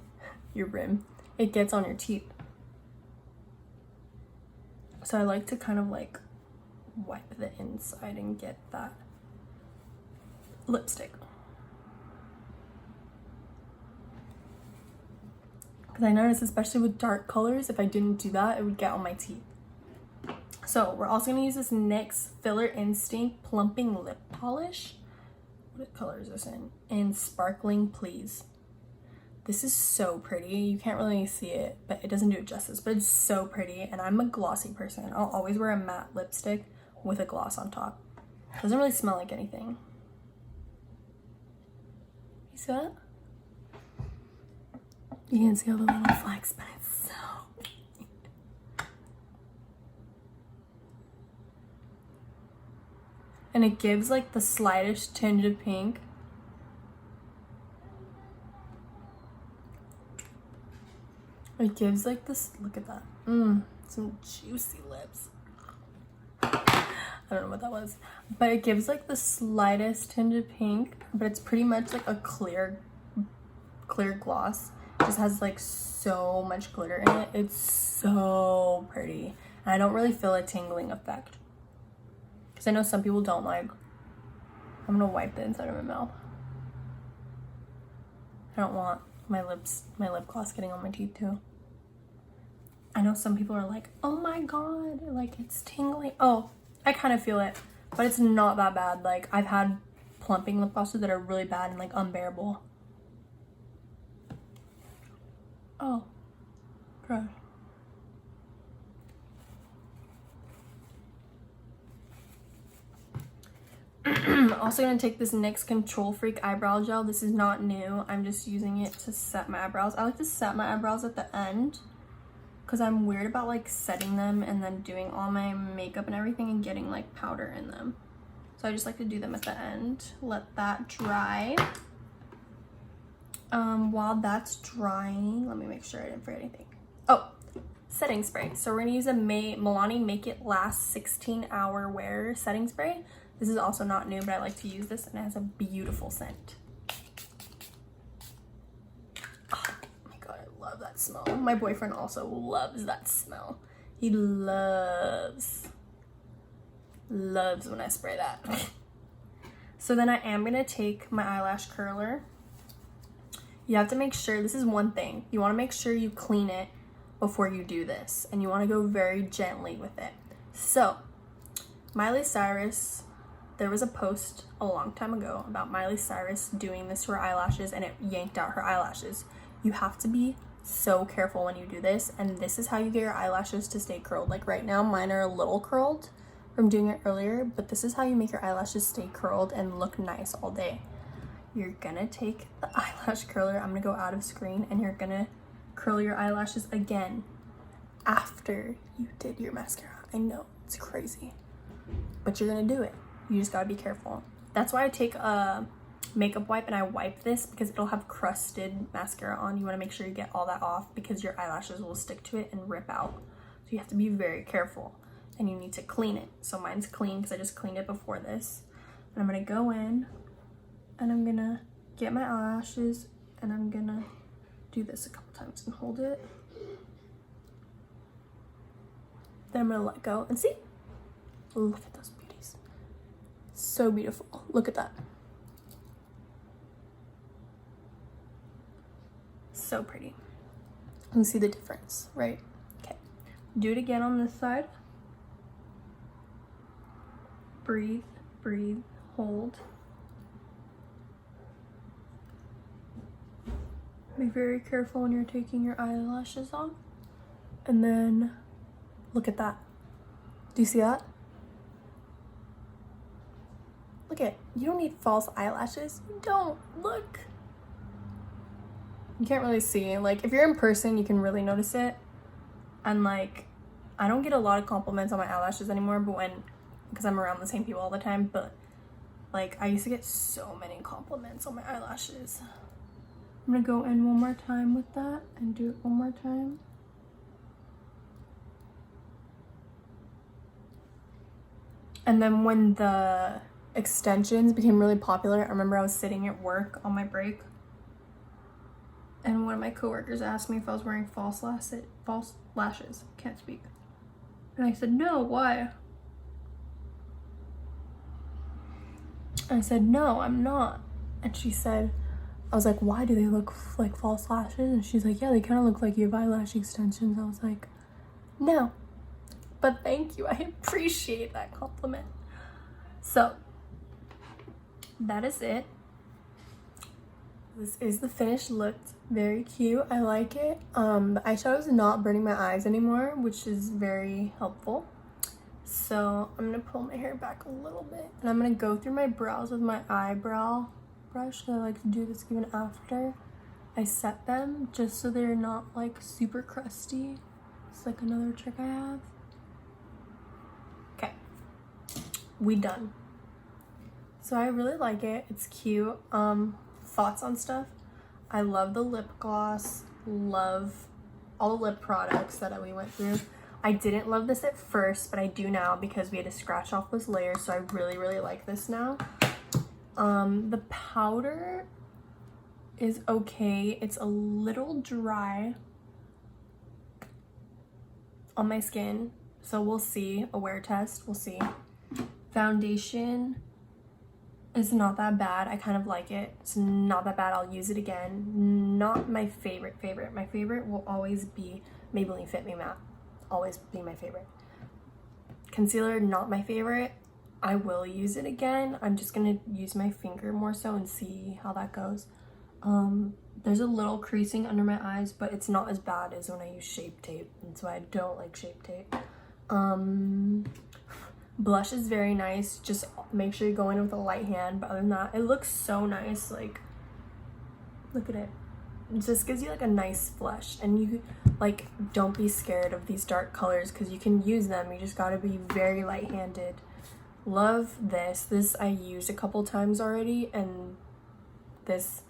your rim, it gets on your teeth. So I like to kind of like wipe the inside and get that lipstick. Because I noticed, especially with dark colors, if I didn't do that, it would get on my teeth. So we're also going to use this NYX Filler Instinct Plumping Lip Polish. What color is this in? In Sparkling Please. This is so pretty. You can't really see it, but it doesn't do it justice, but it's so pretty. And I'm a glossy person. I'll always wear a matte lipstick with a gloss on top. It doesn't really smell like anything. You see that? You can see all the little flecks, but it's so pretty. And it gives like the slightest tinge of pink. It gives like this, look at that. Some juicy lips. I don't know what that was. But it gives like the slightest tinge of pink, but it's pretty much like a clear gloss. It just has like so much glitter in it. It's so pretty. And I don't really feel a tingling effect. Because I know some people don't like. I'm gonna wipe the inside of my mouth. I don't want my lip gloss getting on my teeth too. I know some people are like, oh my god, like it's tingling. Oh, I kind of feel it, but it's not that bad. Like, I've had plumping lip glosses that are really bad and like unbearable. Oh, God. Also gonna take this NYX Control Freak eyebrow gel. This is not new. I'm just using it to set my eyebrows. I like to set my eyebrows at the end because I'm weird about like setting them and then doing all my makeup and everything and getting like powder in them. So I just like to do them at the end. Let that dry. While that's drying, let me make sure I didn't forget anything. Oh, setting spray. So we're gonna use a Milani Make It Last 16-Hour Wear setting spray. This is also not new, but I like to use this and it has a beautiful scent. Oh my god, I love that smell. My boyfriend also loves that smell. He loves when I spray that. So then I am gonna take my eyelash curler. You have to make sure, this is one thing, you want to make sure you clean it before you do this, and you want to go very gently with it. So Miley Cyrus, there was a post a long time ago about Miley Cyrus doing this to her eyelashes and it yanked out her eyelashes. You have to be so careful when you do this, and this is how you get your eyelashes to stay curled. Like right now mine are a little curled from doing it earlier, but this is how you make your eyelashes stay curled and look nice all day. You're gonna take the eyelash curler, I'm gonna go out of screen, and you're gonna curl your eyelashes again after you did your mascara. I know, it's crazy, but you're gonna do it. You just gotta be careful. That's why I take a makeup wipe and I wipe this, because it'll have crusted mascara on. You wanna make sure you get all that off because your eyelashes will stick to it and rip out. So you have to be very careful, and you need to clean it. So mine's clean because I just cleaned it before this. And I'm gonna go in and I'm gonna get my eyelashes and I'm gonna do this a couple times and hold it. Then I'm gonna let go and see. Look at those beauties. So beautiful. Look at that. So pretty. You can see the difference, right? Okay. Do it again on this side. Breathe, breathe, hold. Be very careful when you're taking your eyelashes off. And then look at that. Do you see that? Look at it. You don't need false eyelashes. You don't. Look. You can't really see. Like, if you're in person, you can really notice it. And like, I don't get a lot of compliments on my eyelashes anymore, but because I'm around the same people all the time, but Like, I used to get so many compliments on my eyelashes. I'm gonna go in one more time with that and do it one more time. And then when the extensions became really popular, I remember I was sitting at work on my break, and one of my coworkers asked me if I was wearing false lashes. Can't speak. And I said, no, why? I said, no, I'm not. And she said, I was like, why do they look like false lashes? And she's like, yeah, they kind of look like you have eyelash extensions. I was like, no, but thank you. I appreciate that compliment. So that is it. This is the finished look. Very cute. I like it. The eyeshadow is not burning my eyes anymore, which is very helpful. So I'm gonna pull my hair back a little bit, and I'm gonna go through my brows with my eyebrow brush. I like to do this even after I set them, just so they're not like super crusty. It's like another trick I have. Okay, we done. So I really like it. It's cute. Thoughts on stuff. I love the lip gloss. Love all the lip products that we went through. I didn't love this at first, but I do now because we had to scratch off those layers. So I really, really like this now. The powder is okay. It's a little dry on my skin. So we'll see. A wear test. We'll see. Foundation is not that bad. I kind of like it. It's not that bad. I'll use it again. Not my favorite. My favorite will always be Maybelline Fit Me Matte. Always be my favorite. Concealer, not my favorite. I will use it again. I'm just gonna use my finger more so and see how that goes. There's a little creasing under my eyes, but it's not as bad as when I use Shape Tape. That's why I don't like Shape Tape. Blush is very nice. Just make sure you go in with a light hand, but other than that, it looks so nice. Like, look at it. It just gives you like a nice flush, and you like don't be scared of these dark colors because you can use them. You just gotta be very light-handed. Love this. This I used a couple times already, and this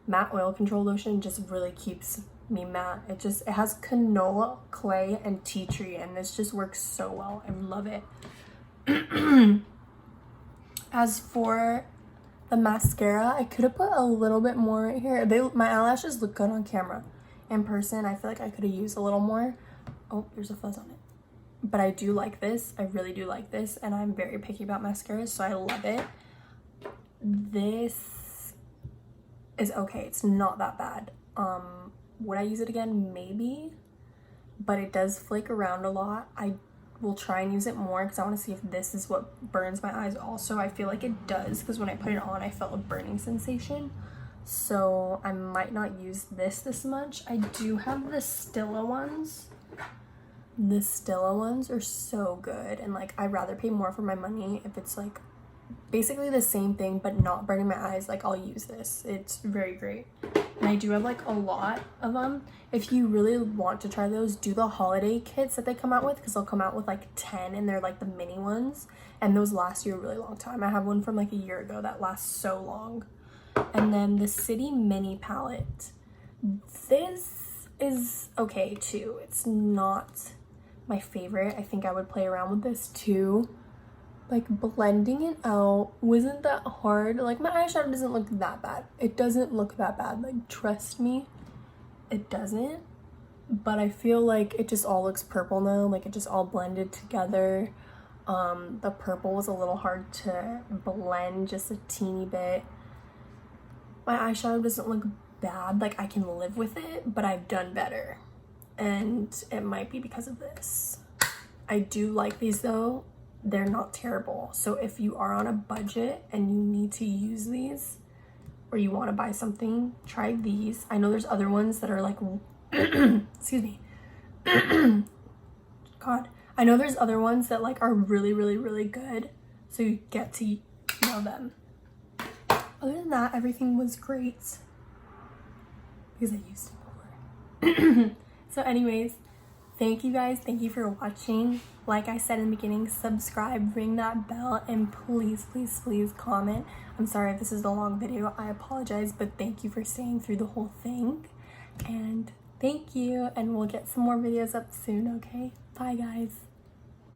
matte oil control lotion just really keeps me matte. It has canola, clay, and tea tree, and this just works so well. I love it. As for the mascara, I could have put a little bit more right here. My eyelashes look good on camera. In person, I feel like I could have used a little more. Oh, there's a fuzz on it. But I do like this. I really do like this, and I'm very picky about mascaras, so I love it. This is okay. It's not that bad. Would I use it again? Maybe. But it does flake around a lot. I will try and use it more because I want to see if this is what burns my eyes also. I feel like it does because when I put it on, I felt a burning sensation. So I might not use this much. I do have the Stila ones. The Stila ones are so good, and like I'd rather pay more for my money if it's like basically the same thing but not burning my eyes. Like, I'll use this. It's very great. And I do have like a lot of them. If you really want to try those, do the holiday kits that they come out with, because they'll come out with like 10 and they're like the mini ones, and those last you a really long time. I have one from like a year ago that lasts so long. And then the City Mini palette, this is okay too. It's not my favorite. I think I would play around with this too. Like, blending it out wasn't that hard. Like, my eyeshadow doesn't look that bad. It doesn't look that bad. Like, trust me, it doesn't. But I feel like it just all looks purple now. Like, it just all blended together. The purple was a little hard to blend just a teeny bit. My eyeshadow doesn't look bad. Like, I can live with it, but I've done better. And it might be because of this. I do like these though. They're not terrible. So if you are on a budget and you need to use these, or you want to buy something, try these. I know there's other ones that are like excuse me. God. I know there's other ones that like are really, really, really good. So you get to know them. Other than that, everything was great because I used it before. So anyways, thank you guys. Thank you for watching. Like I said in the beginning, subscribe, ring that bell, and please, please, please comment. I'm sorry if this is a long video. I apologize, but thank you for staying through the whole thing. And thank you, and we'll get some more videos up soon, okay? Bye, guys.